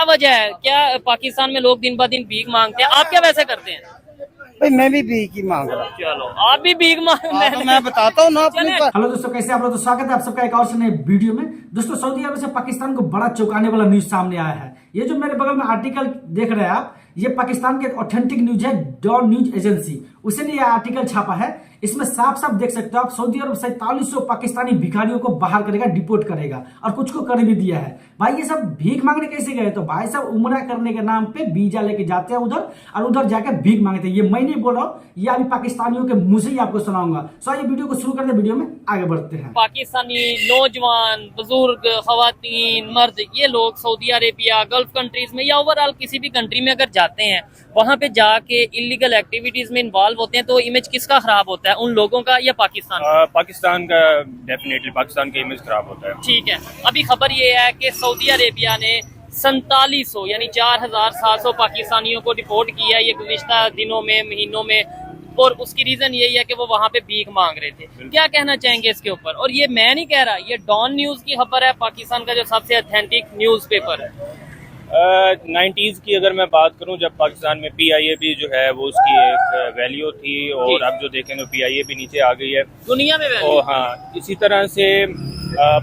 वजह है? क्या पाकिस्तान में लोग दिन ब दिन भीख मांगते हैं, आप क्या वैसे करते हैं? भाई मैं भी भीख ही मांग रहा हूँ। चलो आप भी भीख मांग, मैं बताता हूँ ना अपनी हेलो दोस्तों, कैसे आप लोग? तो स्वागत है आप सबका एक और से नए वीडियो में। दोस्तों, सऊदी अरब से पाकिस्तान को बड़ा चौंकाने वाला न्यूज सामने आया है। ये जो मेरे बगल में आर्टिकल देख रहे हैं आप, ये पाकिस्तान के ऑथेंटिक न्यूज है, डॉन न्यूज एजेंसी, उसे ने यह आर्टिकल छापा है। इसमें साफ साफ देख सकते हो आप, सऊदी अरब 4700 पाकिस्तानी भिखारियों को बाहर करेगा, डिपोर्ट करेगा, और कुछ को कर भी दिया है। भाई ये सब भीख मांगने कैसे गए? तो भाई सब उम्रा करने के नाम पे वीजा लेके जाते हैं उधर, और उधर जाकर भीख मांगते हैं। ये मैं नहीं बोल रहा हूँ, ये अभी पाकिस्तानियों के मुंह से ही आपको सुनाऊंगा। सो ये वीडियो को शुरू करते हैं, वीडियो में आगे बढ़ते हैं। पाकिस्तानी नौजवान, बुजुर्ग, खवातीन, मर्द, ये लोग सऊदी अरेबिया, गल्फ कंट्रीज में या ओवरऑल किसी भी कंट्री में अगर जाते हैं, वहां पे जाके इलीगल एक्टिविटीज में इन्वॉल्व होते हैं, तो इमेज किसका खराब होता है, उन लोगों का या पाकिस्तान का? पाकिस्तान का डेफिनेटली पाकिस्तान का इमेज खराब होता है। ठीक है, अभी खबर ये है कि सऊदी अरेबिया ने 4700 यानी 4700 पाकिस्तानियों को डिपोर्ट किया ये गुज़िश्ता दिनों में, महीनों में, और उसकी रीजन यही है कि वो वहां पे भीख मांग रहे थे। क्या कहना चाहेंगे इसके ऊपर? और ये मैं नहीं कह रहा, ये डॉन न्यूज की खबर है, पाकिस्तान का जो सबसे ऑथेंटिक न्यूज पेपर है। 90s की अगर मैं बात करूं, जब पाकिस्तान में PIA जो है वो उसकी एक वैल्यू थी, और अब जो देखें तो PIA नीचे आ गई है दुनिया में वैल्यू। हाँ, इसी तरह से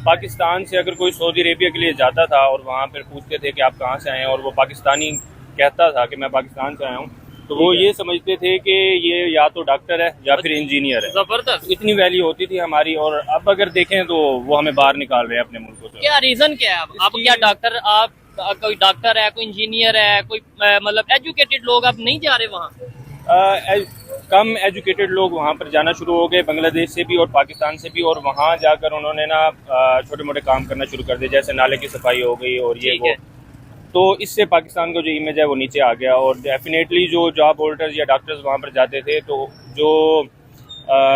पाकिस्तान से अगर कोई सऊदी अरेबिया के लिए जाता था और वहाँ पर पूछते थे कि आप कहाँ से आए हैं, और वो पाकिस्तानी कहता था कि मैं पाकिस्तान से आया हूँ, तो वो ये समझते थे कि ये या तो डॉक्टर है या फिर इंजीनियर है। जबरदस्त, इतनी वैल्यू होती थी हमारी। और अब अगर देखें तो वो हमें बाहर निकाल रहे हैं अपने मुल्कों से। क्या रीजन क्या है? आप क्या डॉक्टर, आप कोई डॉक्टर है, कोई इंजीनियर है, कोई मतलब एजुकेटेड लोग अब नहीं जा रहे वहाँ? कम एजुकेटेड लोग वहाँ पर जाना शुरू हो गए, बांग्लादेश से भी और पाकिस्तान से भी, और वहाँ जाकर उन्होंने ना छोटे मोटे काम करना शुरू कर दिए, जैसे नाले की सफाई हो गई और ये वो। तो इससे पाकिस्तान का जो इमेज है वो नीचे आ गया। और डेफिनेटली जो जॉब होल्डर्स या डॉक्टर्स वहाँ पर जाते थे, तो जो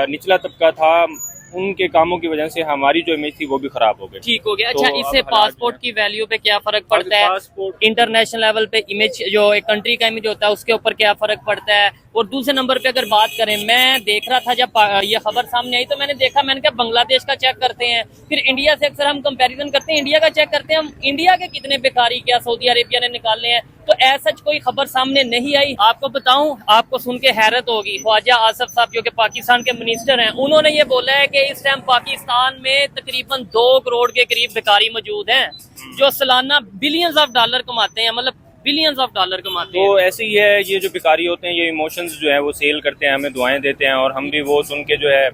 निचला तबका था, उनके कामों की वजह से हमारी जो इमेज थी वो भी खराब हो गई। ठीक हो गया। तो अच्छा, इससे पासपोर्ट की वैल्यू पे क्या फर्क पड़ता है? इंटरनेशनल लेवल पे इमेज, जो एक कंट्री का इमेज होता है, उसके ऊपर क्या फर्क पड़ता है? और दूसरे नंबर पे अगर बात करें, मैं देख रहा था जब ये खबर सामने आई तो मैंने देखा, मैंने कहा बांग्लादेश का चेक करते हैं, फिर इंडिया से अक्सर हम कंपैरिजन करते हैं, इंडिया का चेक करते हैं हम, इंडिया के कितने भिखारी क्या सऊदी अरेबिया ने निकाले हैं, तो ऐसा कोई खबर सामने नहीं आई। आपको बताऊं, आपको सुन के हैरत होगी, ख्वाजा आसिफ साहब जो कि पाकिस्तान के मिनिस्टर हैं, उन्होंने ये बोला है कि इस टाइम पाकिस्तान में तकरीबन 2 करोड़ के करीब भिखारी मौजूद हैं, जो सालाना बिलियंस ऑफ डॉलर कमाते हैं, मतलब बिलियंस ऑफ डॉलर कमाते हैं। तो ऐसे ही है, ये जो भिखारी होते हैं ये इमोशंस जो है वो सेल करते हैं, हमें दुआएं देते हैं, और हम भी वो सुन के जो है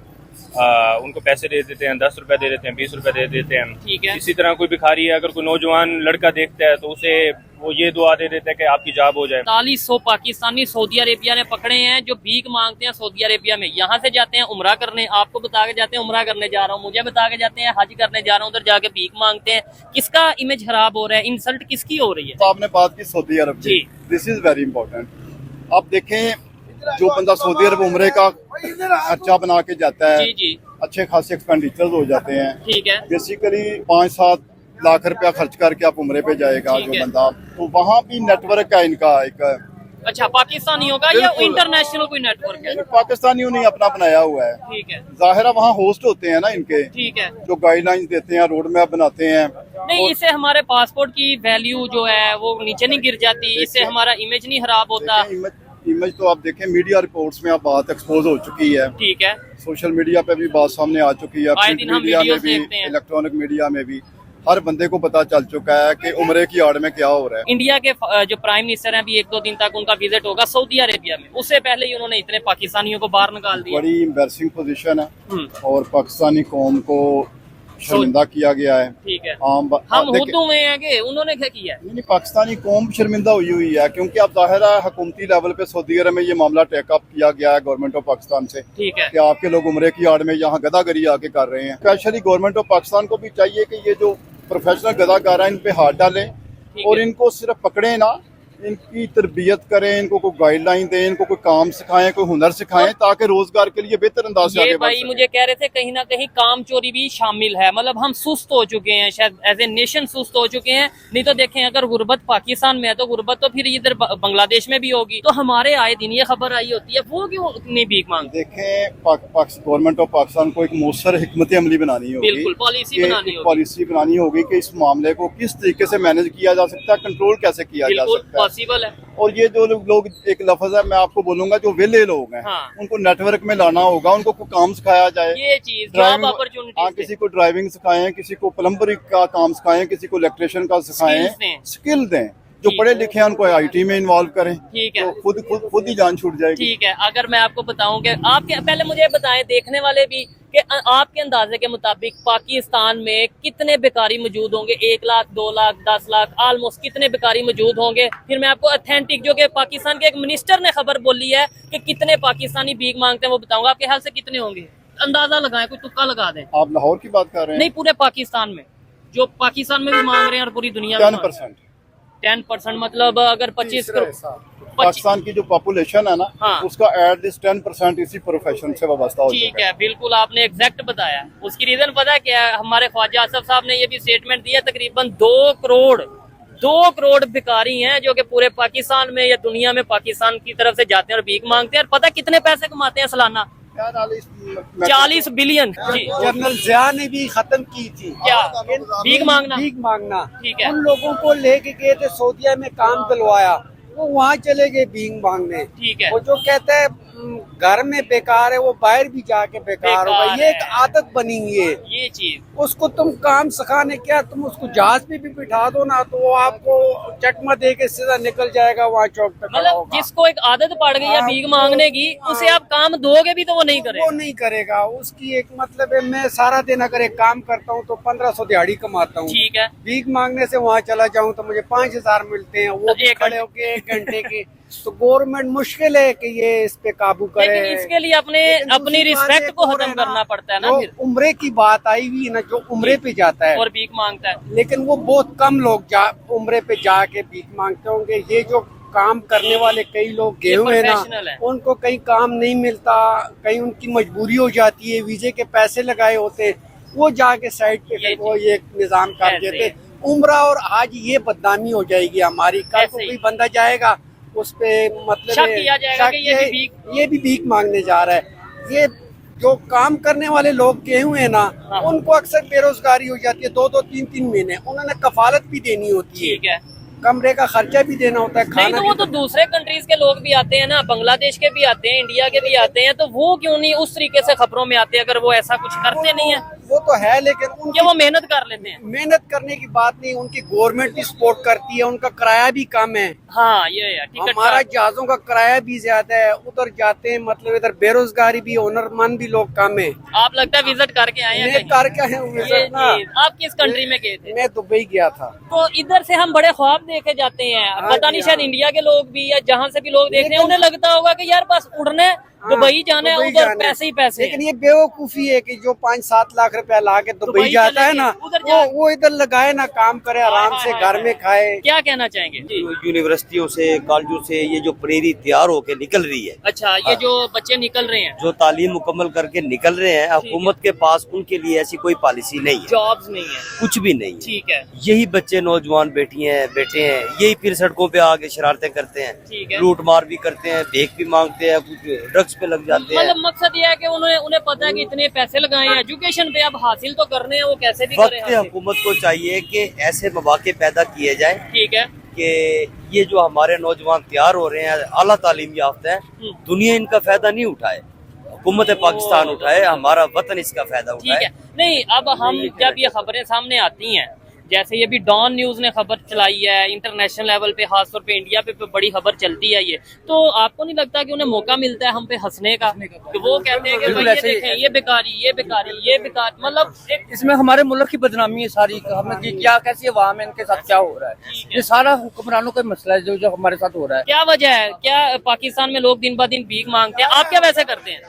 उनको पैसे दे देते हैं, 10 रुपए दे देते हैं, 20 रुपए दे देते हैं। ठीक है। इसी तरह कोई भिखारी है, अगर कोई नौजवान लड़का देखता है तो उसे वो ये दुआ दे देता है कि आपकी जॉब हो जाए। 4700 पाकिस्तानी सऊदी अरेबिया ने पकड़े हैं जो भीख मांगते हैं सऊदी अरेबिया में। यहाँ से जाते हैं उमरा करने, आपको बता के जाते हैं उमरा करने जा रहा हूँ, मुझे बता के जाते हैं हज करने जा रहा हूँ, उधर जाके भीख मांगते हैं। किसका इमेज खराब हो रहा है? इंसल्ट किसकी हो रही है? तो आपने बात की सऊदी अरब की, दिस इज वेरी इंपॉर्टेंट। आप देखें, जो बंदा सऊदी अरब उम्रे का खर्चा बना के जाता है, जी, अच्छे खासे एक्सपेंडिचर हो जाते हैं। ठीक है। बेसिकली 5-7 लाख रुपया खर्च करके आप उम्रे पे जाएगा जो बंदा, तो वहाँ भी नेटवर्क है इनका एक। अच्छा, पाकिस्तानियों का या इंटरनेशनल कोई नेटवर्क है? पाकिस्तानियों ने अपना बनाया हुआ है। ठीक है। जाहिर है वहाँ होस्ट होते हैं ना इनके, ठीक है, जो गाइडलाइंस देते हैं, रोड मैप बनाते हैं। नहीं, इससे हमारे पासपोर्ट की वैल्यू जो है वो नीचे नहीं गिर जाती, इससे हमारा इमेज नहीं खराब होता। इमेज तो आप देखें, मीडिया रिपोर्ट्स में आप बात एक्सपोज हो चुकी है। ठीक है। सोशल मीडिया पे भी बात सामने आ चुकी है, आए प्रिंट दिन हम मीडिया में वीडियोस भी, देखते हैं। इलेक्ट्रॉनिक मीडिया में भी, हर बंदे को पता चल चुका है कि उम्रे की आड़ में क्या हो रहा है। इंडिया के जो प्राइम मिनिस्टर हैं, अभी 1-2 दिन तक उनका विजिट होगा सऊदी अरेबिया में, उससे पहले ही उन्होंने इतने पाकिस्तानियों को बाहर निकाल दिया। बड़ी एम्बैरसिंग पोजीशन है और पाकिस्तानी कौम को शर्मिंदा किया गया है। ठीक है। हम हुद्दू में हैं कि उन्होंने क्या किया? नहीं, पाकिस्तानी कौम शर्मिंदा हुई है, क्योंकि अब जाहिर है हुकूमती लेवल पे सऊदी अरब में ये मामला टेकअप किया गया है गवर्नमेंट ऑफ पाकिस्तान से। ठीक है। कि आपके लोग उम्रे की आड़ में यहाँ गदागरी आके कर रहे हैं। स्पेशली गवर्नमेंट ऑफ पाकिस्तान को भी चाहिए कि ये जो प्रोफेशनल गदाकार है इन पे हाथ डालें और इनको सिर्फ पकड़े ना, इनकी तरबियत करें, इनको कोई गाइडलाइन दें, इनको कोई काम सिखाएं, कोई हुनर सिखाएं, ताकि रोजगार के लिए बेहतर अंदाज से ये आगे बढ़ भाई सकें। मुझे कह रहे थे कहीं ना कहीं काम चोरी भी शामिल है, मतलब हम सुस्त हो चुके हैं, शायद एज ए नेशन सुस्त हो चुके हैं। नहीं तो देखें अगर गुर्बत पाकिस्तान में है तो गुर्बत तो फिर इधर बांग्लादेश में भी होगी। तो हमारे आए दिन ये खबर आई होती है, वो क्यों इतनी भीख मांगते? देखें, गवर्नमेंट ऑफ पाकिस्तान को एक मौसर हिकमत अमली बनानी होगी, बिल्कुल पॉलिसी बनानी होगी, पॉलिसी बनानी होगी कि इस मामले को किस तरीके से मैनेज किया जा सकता है, कंट्रोल कैसे किया जा बिल्कुल सकता है। पॉसिबल है। और ये जो लोग एक लफ्ज है मैं आपको बोलूंगा, जो वेले लोग हैं, हाँ। उनको नेटवर्क में लाना होगा, उनको कोई काम सिखाया जाए। ये चीज जॉब ड्राइविंग, अपॉर्चुनिटी, किसी को ड्राइविंग सिखाएं, किसी को प्लम्बरिंग का काम सिखाएं, किसी को इलेक्ट्रिशियन का सिखाएं, Skills दें। स्किल दें। जो ठीक पढ़े है। लिखे हैं उनको आईटी में इन्वॉल्व करें, ठीक है। तो खुद ही जान छूट जाएगी। ठीक है। अगर मैं आपको बताऊं कि आपके पहले मुझे बताएं देखने वाले भी कि आपके अंदाजे के मुताबिक पाकिस्तान में कितने बेकारी मौजूद होंगे? 1 लाख, 2 लाख, 10 लाख, ऑलमोस्ट कितने बेकारी मौजूद होंगे? फिर मैं आपको ऑथेंटिक जो कि पाकिस्तान के एक मिनिस्टर ने खबर बोली है कि कितने पाकिस्तानी भीख मांगते हैं वो बताऊंगा। आपके ख्याल से कितने होंगे? अंदाजा लगाएं, कोई तुक्का लगा दें। आप लाहौर की बात कर रहे हैं? नहीं, पूरे पाकिस्तान में, जो पाकिस्तान में भी मांग रहे हैं और पूरी दुनिया में 10%। 10% मतलब अगर 25 करोड़ पाकिस्तान की जो पॉपुलेशन है ना, हाँ। उसका एटलीस्ट 10% इसी प्रोफेशन से वाबस्ता हो ठीक चुका है, बिल्कुल आपने एग्जैक्ट बताया। उसकी रीजन पता है क्या है? हमारे ख्वाजा आसफ साहब ने ये भी स्टेटमेंट दिया, तकरीबन 2 करोड़ भिखारी हैं जो कि पूरे पाकिस्तान में या दुनिया में पाकिस्तान की तरफ से जाते हैं और भीख मांगते हैं। और पता कितने पैसे कमाते हैं सालाना? 40 बिलियन। जी, जनरल जिया ने भी खत्म की थी क्या भीख मांगना? भीख मांगना। ठीक है। उन लोगों को लेके गए थे सऊदीया में, काम दिलवाया, वो वहाँ चले गए भीख मांगने। ठीक है। वो जो कहता है घर में बेकार है, वो बाहर भी जाके बेकार होगा। बेकार ये एक है। आदत बनी हुई है। ये चीज उसको तुम काम सिखाने, क्या तुम उसको जहाज पे भी बिठा दो ना, तो वो आपको चकमा दे के सीधा निकल जाएगा, वहाँ चौक पे खड़ा मतलब होगा। जिसको एक आदत पड़ गई है हाँ, भीख मांगने की, उसे आप काम दोगे भी तो वो नहीं वो करेगा। नहीं करेगा। उसकी एक मतलब है, मैं सारा दिन अगर एक काम करता हूँ तो 1500 दिहाड़ी कमाता हूँ। ठीक है। भीख मांगने से वहाँ चला जाऊँ तो मुझे 5000 मिलते हैं, वो भी एक खड़े होके 1 घंटे के। तो गवर्नमेंट मुश्किल है कि ये इस पे काबू करे। लेकिन इसके लिए अपनी लेकिन दूसरी बात रिस्पेक्ट एक को और खत्म है ना, करना पड़ता है ना जो फिर। उम्रे की बात आई हुई है ना, जो उम्रे पे जाता है और भीख मांगता है। लेकिन वो बहुत कम लोग उम्रे पे जाके भीख मांगते होंगे। ये जो काम करने वाले कई लोग गए हुए हैं प्रोफेशनल ना, है। उनको कहीं काम नहीं मिलता, कहीं उनकी मजबूरी हो जाती है, वीजे के पैसे लगाए होते, वो जाके साइड पे ये फिर वो ये निजाम कर ऐसे देते उम्रा। और आज ये बदनामी हो जाएगी हमारी। कल ऐसे को ही। कोई बंदा जाएगा उस पे मतलब शक किया जाएगा कि ये भी भीख मांगने जा रहा है। ये जो काम करने वाले लोग गए हुए हैं ना, हाँ। उनको अक्सर बेरोजगारी हो जाती है, 2-2, 3-3 महीने। उन्होंने कफालत भी देनी होती है, ठीक है। कमरे का खर्चा भी देना होता है, नहीं खाना तो भी वो तो दूसरे कंट्रीज के लोग भी आते हैं ना, बांग्लादेश के भी आते हैं, इंडिया के भी आते हैं, तो वो क्यों नहीं उस तरीके से खबरों में आते हैं अगर वो ऐसा कुछ करते नहीं है? वो तो है, लेकिन क्या उनकी वो मेहनत कर लेते हैं? मेहनत करने की बात नहीं, उनकी गवर्नमेंट भी सपोर्ट करती है, उनका किराया भी कम है। हाँ, ये है टिकट हमारा का। जहाजों का किराया भी ज्यादा है, उधर जाते हैं मतलब इधर बेरोजगारी भी, हुनरमंद भी लोग कम है। आप लगता है विजिट करके आए हैं मैं कहीं? कर क्या हूँ ये विजिट ना। चीज। आप किस कंट्री में गए थे? मैं दुबई गया था। तो इधर से हम बड़े ख्वाब देखे जाते हैं, हाँ पता जी, नहीं शायद हाँ। इंडिया के लोग भी या जहाँ से भी लोग देख रहे हैं, लेकिन- उन्हें लगता होगा कि यार बस उड़ने दुबई जाना है, दुबई उधर जाना है। पैसे ही पैसे लेकिन हैं। ये बेवकूफी है कि जो 5-7 लाख रुपया ला के दुबई दुबई जाता है चले ना, गए, उधर जा- वो इधर लगाए ना, काम करे आराम से, घर में खाए। क्या कहना चाहेंगे जी? यूनिवर्सिटियों से, कॉलेजों से ये जो पनीरी तैयार होके निकल रही है, अच्छा, ये जो बच्चे निकल रहे हैं, जो तालीम मुकम्मल करके निकल रहे हैं, हुकूमत के पास उनके लिए ऐसी कोई पॉलिसी नहीं है, जॉब्स नहीं है। कुछ भी नहीं है। ठीक है। यही बच्चे नौजवान बेटे हैं, यही फिर सड़कों पे आके शरारतें करते हैं, ठीक है। लूट मार भी करते हैं, भीख भी मांगते हैं, कुछ ड्रग्स पे लग जाते हैं। मतलब मकसद ये है कि उन्हें पता है कि इतने पैसे लगाए हैं एजुकेशन पे, अब हासिल तो करने हैं, वो कैसे भी करें वक्त हासिल। हुकूमत को चाहिए कि ऐसे मौके पैदा किए जाए ठीक है। कि ये जो हमारे नौजवान तैयार हो रहे हैं, आला तालीम याफ्ता है, दुनिया इनका फायदा नहीं उठाए, हुकूमत पाकिस्तान उठाए, हमारा वतन इसका फायदा ठीक उठाए। है। नहीं, अब हम जब ये खबरें सामने आती हैं, जैसे ये भी डॉन न्यूज ने खबर चलाई है, इंटरनेशनल लेवल पे, खासतौर पे इंडिया पे बड़ी खबर चलती है ये, तो आपको नहीं लगता कि उन्हें मौका मिलता है हम पे हंसने का? कि वो कहते हैं कि भाई ये देखें, ये बेकारी, ये बेकारी, ये बेकार, मतलब एक इसमें हमारे मुल्क की बदनामी है सारी, हमें कि क्या कैसी अवाम है, इनके साथ क्या हो रहा है। ये सारा हुक्मरानों का मसला है जो हमारे साथ हो रहा है। क्या वजह है? क्या पाकिस्तान में लोग दिन ब दिन भीख मांगते हैं? आप क्या वैसे करते हैं?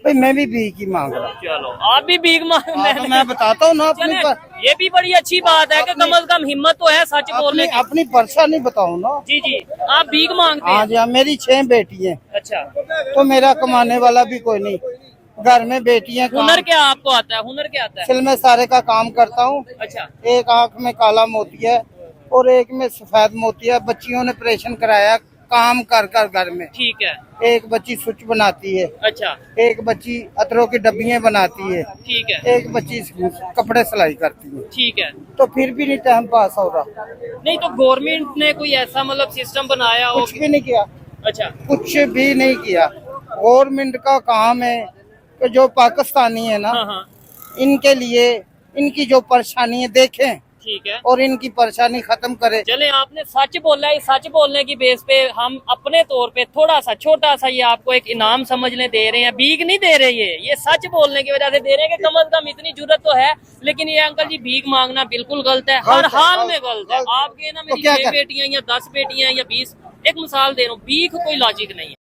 भाई मैं भी भीख ही मांग रहा हूँ। चलो आप भी भीख मांग तो मैं बताता हूँ ना अपनी चले, ये भी बड़ी अच्छी बात है कि कम से कम हिम्मत तो है सच बोलने की। अपनी परेशानी बताऊँ ना। जी जी, आप भीख मांगते हाँ हैं? जी हाँ, मेरी 6 बेटी है, अच्छा, तो मेरा कमाने वाला भी कोई नहीं, घर में बेटियां। हुनर क्या आपको आता है? हुनर क्या आता है? सिल में सारे का काम करता हूँ। अच्छा, एक आंख में काला मोती है और एक में सफेद मोती है। बच्चियों ने ऑपरेशन कराया काम कर कर घर में। ठीक है। एक बच्ची स्विच बनाती है, अच्छा, एक बच्ची अतरों की डब्बियां बनाती है, ठीक है। एक बच्ची कपड़े सिलाई करती है। ठीक है, तो फिर भी नहीं टाइम पास हो रहा। नहीं तो गवर्नमेंट ने कोई ऐसा मतलब सिस्टम बनाया हो? कुछ भी नहीं किया, अच्छा, कुछ भी नहीं किया। गवर्नमेंट का काम है कि जो पाकिस्तानी है ना, हाँ हाँ, इनके लिए इनकी जो परेशानी है देखें ठीक है। और इनकी परेशानी खत्म करे। चले, आपने सच बोला है, सच बोलने की बेस पे हम अपने तौर पे थोड़ा सा छोटा सा ये आपको एक इनाम समझने दे रहे हैं। भीख नहीं दे रहे, ये सच बोलने की वजह से दे रहे हैं कि कम से कम इतनी जरूरत तो है। लेकिन ये अंकल जी भीख मांगना बिल्कुल गलत है, हर हाल में गलत है। आपके ना मेरी 6 बेटियां या 10 बेटियां या 20, एक मिसाल दे रहा हूँ, भीख कोई लॉजिक नहीं है।